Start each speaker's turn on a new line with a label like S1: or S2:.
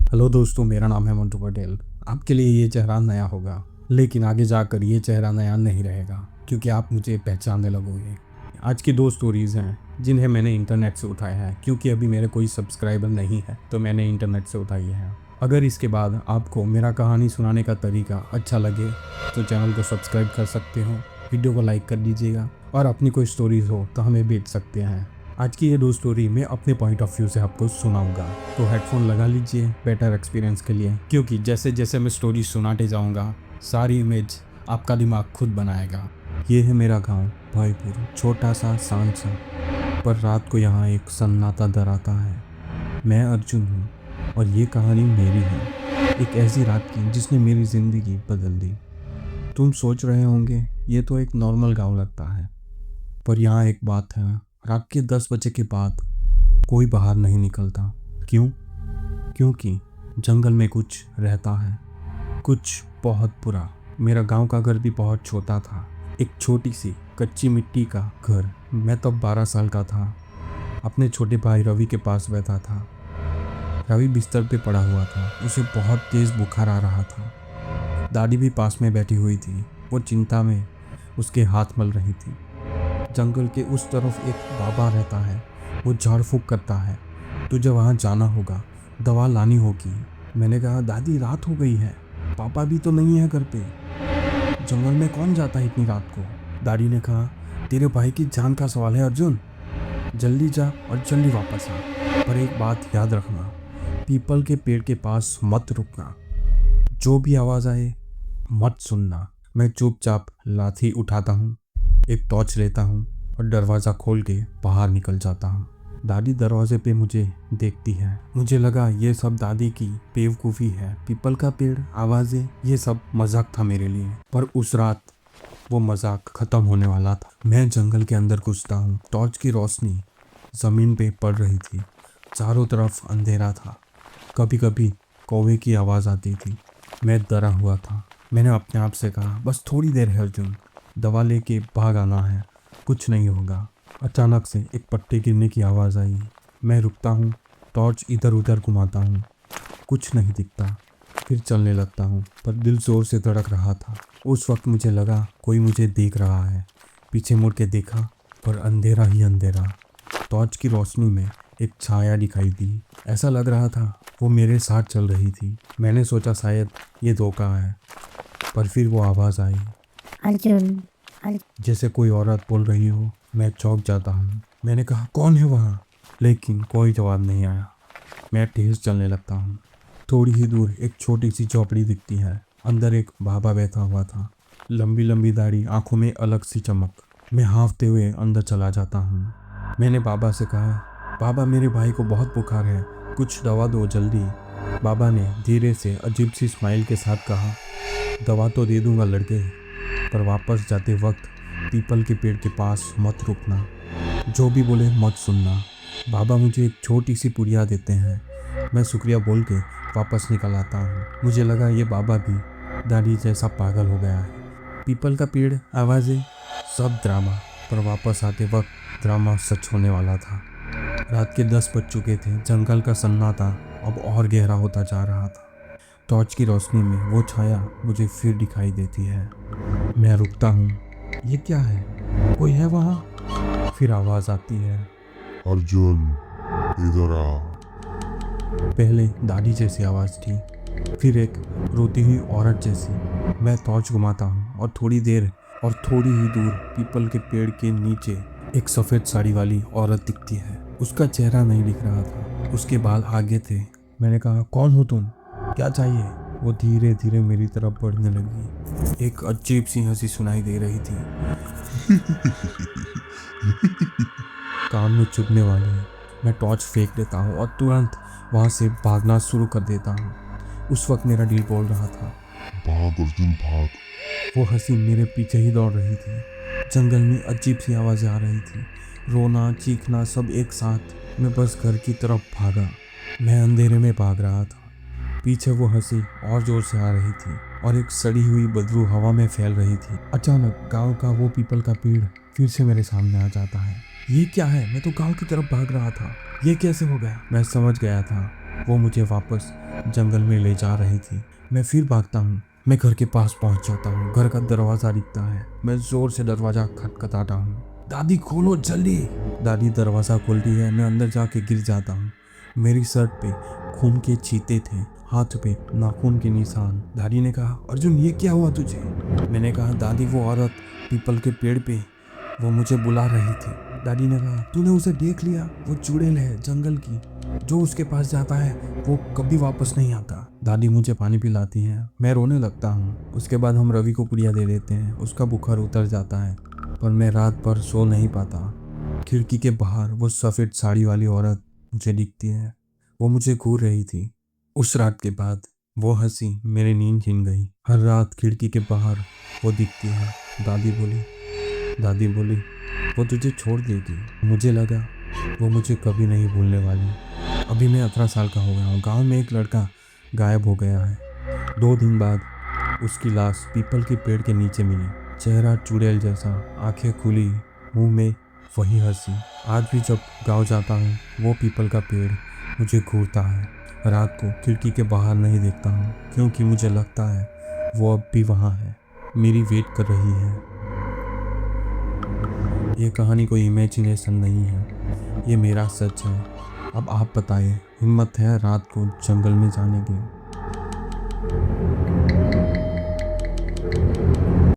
S1: Hello दोस्तों, मेरा नाम है मंटू पटेल। आपके लिए ये चेहरा नया होगा, लेकिन आगे जाकर ये चेहरा नया नहीं रहेगा, क्योंकि आप मुझे पहचानने लगोगे। आज की दो स्टोरीज़ हैं जिन्हें मैंने इंटरनेट से उठाया है, क्योंकि अभी मेरे कोई सब्सक्राइबर नहीं है तो मैंने इंटरनेट से उठाई है। अगर इसके बाद आपको मेरा कहानी सुनाने का तरीका अच्छा लगे तो चैनल को सब्सक्राइब कर सकते हो, वीडियो को लाइक कर दीजिएगा, और अपनी कोई स्टोरीज़ हो तो हमें भेज सकते हैं। आज की ये दो स्टोरी मैं अपने पॉइंट ऑफ व्यू से आपको सुनाऊंगा, तो हेडफोन लगा लीजिए बेटर एक्सपीरियंस के लिए, क्योंकि जैसे जैसे मैं स्टोरी सुनाते जाऊंगा सारी इमेज आपका दिमाग खुद बनाएगा। ये है मेरा गांव भाईपुर, छोटा सा शांत सा, पर रात को यहाँ एक सन्नाटा डर आता है। मैं अर्जुन हूँ और ये कहानी मेरी है, एक ऐसी रात की जिसने मेरी ज़िंदगी बदल दी। तुम सोच रहे होंगे ये तो एक नॉर्मल गांव लगता है, पर यहाँ एक बात है, रात के 10 बजे के बाद कोई बाहर नहीं निकलता। क्यों? क्योंकि जंगल में कुछ रहता है, कुछ बहुत बुरा। मेरा गांव का घर भी बहुत छोटा था, एक छोटी सी कच्ची मिट्टी का घर। मैं तब 12 साल का था, अपने छोटे भाई रवि के पास बैठा था। रवि बिस्तर पे पड़ा हुआ था, उसे बहुत तेज़ बुखार आ रहा था। दादी भी पास में बैठी हुई थी, वो चिंता में उसके हाथ मल रही थी। जंगल के उस तरफ एक बाबा रहता है, वो झाड़ फूक करता है। तुझे वहाँ जाना होगा, दवा लानी होगी। मैंने कहा, दादी रात हो गई है, पापा भी तो नहीं है घर पे, जंगल में कौन जाता है इतनी रात को। दादी ने कहा, तेरे भाई की जान का सवाल है अर्जुन, जल्दी जा और जल्दी वापस आ, पर एक बात याद रखना, पीपल के पेड़ के पास मत रुकना, जो भी आवाज़ आए मत सुनना। मैं चुपचाप लाठी उठाता हूँ, एक टॉर्च लेता हूँ और दरवाज़ा खोल के बाहर निकल जाता हूँ। दादी दरवाजे पे मुझे देखती है। मुझे लगा ये सब दादी की बेवकूफ़ी है, पीपल का पेड़, आवाज़ें, ये सब मजाक था मेरे लिए। पर उस रात वो मजाक ख़त्म होने वाला था। मैं जंगल के अंदर घुसता हूँ, टॉर्च की रोशनी ज़मीन पे पड़ रही थी, चारों तरफ अंधेरा था, कभी कभी कौवे की आवाज़ आती थी। मैं डरा हुआ था। मैंने अपने आप से कहा, बस थोड़ी देर है अर्जुन, दवा लेके भाग आना है, कुछ नहीं होगा। अचानक से एक पत्ते गिरने की आवाज़ आई। मैं रुकता हूँ, टॉर्च इधर उधर घुमाता हूँ, कुछ नहीं दिखता। फिर चलने लगता हूँ, पर दिल जोर से धड़क रहा था। उस वक्त मुझे लगा कोई मुझे देख रहा है। पीछे मुड़ के देखा, पर अंधेरा ही अंधेरा। टॉर्च की रोशनी में एक छाया दिखाई दी, ऐसा लग रहा था वो मेरे साथ चल रही थी। मैंने सोचा शायद ये धोखा है, पर फिर वो आवाज़ आई,
S2: अर्जुन।
S1: जैसे कोई औरत बोल रही हो। मैं चौंक जाता हूँ। मैंने कहा, कौन है वहाँ? लेकिन कोई जवाब नहीं आया। मैं तेज चलने लगता हूँ। थोड़ी ही दूर एक छोटी सी झोपड़ी दिखती है, अंदर एक बाबा बैठा हुआ था, लंबी लंबी दाढ़ी, आंखों में अलग सी चमक। मैं हाँफते हुए अंदर चला जाता हूँ। मैंने बाबा से कहा, बाबा मेरे भाई को बहुत बुखार है, कुछ दवा दो जल्दी। बाबा ने धीरे से अजीब सी स्माइल के साथ कहा, दवा तो दे दूंगा लड़के, पर वापस जाते वक्त पीपल के पेड़ के पास मत रुकना, जो भी बोले मत सुनना। बाबा मुझे एक छोटी सी पुड़िया देते हैं। मैं शुक्रिया बोल के वापस निकल आता हूँ। मुझे लगा ये बाबा भी दादी जैसा पागल हो गया है। पीपल का पेड़, आवाज़ें, सब ड्रामा, पर वापस आते वक्त ड्रामा सच होने वाला था। रात के 10 बज चुके थे, जंगल का सन्नाटा अब और गहरा होता जा रहा था। टॉर्च की रोशनी में वो छाया मुझे फिर दिखाई देती है। मैं रुकता हूँ, ये क्या है, कोई है वहाँ? फिर आवाज़ आती है,
S3: अर्जुन इधर आ।
S1: पहले दादी जैसी आवाज़ थी, फिर एक रोती हुई औरत जैसी। मैं टॉर्च घुमाता हूँ और थोड़ी ही दूर पीपल के पेड़ के नीचे एक सफ़ेद साड़ी वाली औरत दिखती है। उसका चेहरा नहीं दिख रहा था, उसके बाल आगे थे। मैंने कहा, कौन हो तुम, क्या चाहिए? वो धीरे धीरे मेरी तरफ बढ़ने लगी। एक अजीब सी हंसी सुनाई दे रही थी, कान में चुभने वाली। मैं टॉर्च फेंक देता हूँ और तुरंत वहाँ से भागना शुरू कर देता हूँ। उस वक्त मेरा दिल बोल रहा था,
S3: भाग अर्जुन भाग।
S1: वो हंसी मेरे पीछे ही दौड़ रही थी। जंगल में अजीब सी आवाज़ें आ रही थी, रोना चीखना सब एक साथ। मैं बस घर की तरफ भागा। मैं अंधेरे में भाग रहा था, पीछे वो हंसी और जोर से आ रही थी और एक सड़ी हुई बदबू हवा में फैल रही थी। अचानक गांव का वो पीपल का पेड़ फिर से मेरे सामने आ जाता है। ये क्या है? मैं तो गांव की तरफ भाग रहा था, ये कैसे हो गया? मैं समझ गया था वो मुझे वापस जंगल में ले जा रही थी। मैं फिर भागता हूँ। मैं घर के पास पहुँच जाता हूँ। घर का दरवाज़ा दिखता है। मैं ज़ोर से दरवाज़ा खटखटाता हूँ। दादी खोलो जल्दी। दादी दरवाज़ा खोलती है। मैं अंदर जाके गिर जाता हूँ। मेरी शर्ट पे खून के छींटे थे, हाथ पे नाखून के निशान। दादी ने कहा, अर्जुन ये क्या हुआ तुझे? मैंने कहा, दादी वो औरत पीपल के पेड़ पे वो मुझे बुला रही थी। दादी ने कहा, तूने उसे देख लिया? वो चुड़ैल है जंगल की, जो उसके पास जाता है वो कभी वापस नहीं आता। दादी मुझे पानी पिलाती है। मैं रोने लगता हूँ। उसके बाद हम रवि को पुड़िया दे देते हैं। उसका बुखार उतर जाता है, पर मैं रात भर सो नहीं पाता। खिड़की के बाहर वो सफ़ेद साड़ी वाली औरत मुझे दिखती है। वो मुझे घूर रही थी। उस रात के बाद वो हंसी मेरी नींद छीन गई। हर रात खिड़की के बाहर वो दिखती है। दादी बोली वो तुझे छोड़ देगी। मुझे लगा वो मुझे कभी नहीं भूलने वाली। अभी मैं 18 साल का हो गया हूँ। गांव में एक लड़का गायब हो गया है। 2 दिन बाद उसकी लाश पीपल के पेड़ के नीचे मिली। चेहरा चुड़ैल जैसा, आंखें खुली, मुंह में वही हंसी। आज भी जब गांव जाता हूँ वो पीपल का पेड़ मुझे घूरता है। रात को खिड़की के बाहर नहीं देखता हूँ, क्योंकि मुझे लगता है वो अब भी वहाँ है, मेरी वेट कर रही है। ये कहानी कोई इमेजिनेशन नहीं है, ये मेरा सच है। अब आप बताइए, हिम्मत है रात को जंगल में जाने की?